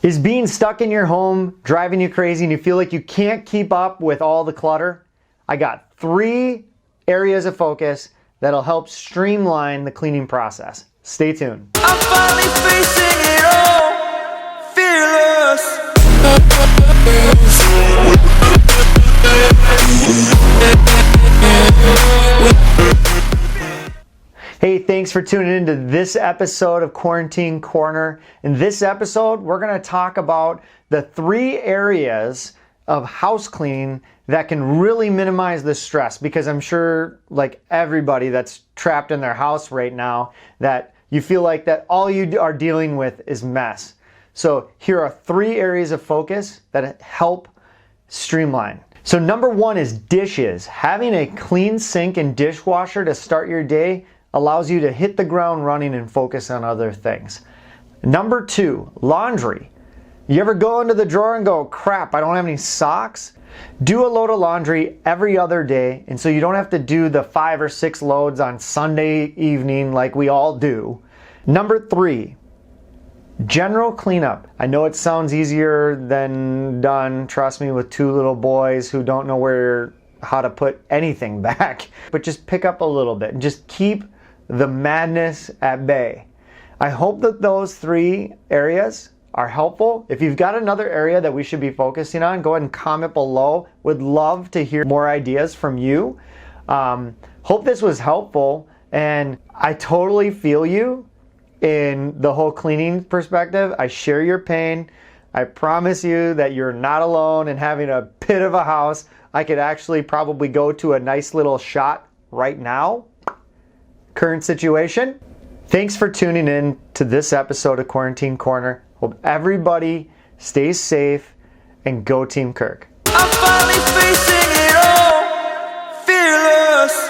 Is being stuck in your home driving you crazy and you feel like you can't keep up with all the clutter? I got 3 areas of focus that'll help streamline the cleaning process. Stay tuned. I'm finally facing it all, fearless. Hey, thanks for tuning in to this episode of Quarantine Corner. In this episode, we're going to talk about the 3 areas of house cleaning that can really minimize the stress, because I'm sure, like everybody that's trapped in their house right now, that you feel like that all you are dealing with is mess. So here are 3 areas of focus that help streamline. So number 1 is dishes. Having a clean sink and dishwasher to start your day allows you to hit the ground running and focus on other things. Number 2, laundry. You ever go into the drawer and go, crap, I don't have any socks? Do a load of laundry every other day, and so you don't have to do the 5 or 6 loads on Sunday evening like we all do. Number 3, general cleanup. I know it sounds easier than done, trust me, with 2 little boys who don't know how to put anything back. But just pick up a little bit and just keep the madness at bay. I hope that those 3 areas are helpful. If you've got another area that we should be focusing on, go ahead and comment below. Would love to hear more ideas from you. Hope this was helpful, and I totally feel you in the whole cleaning perspective. I share your pain. I promise you that you're not alone in having a pit of a house. I could actually probably go to a nice little shot right now. Current situation. Thanks for tuning in to this episode of Quarantine Corner. Hope everybody stays safe, and go Team Kirk. I'm finally facing it all, fearless.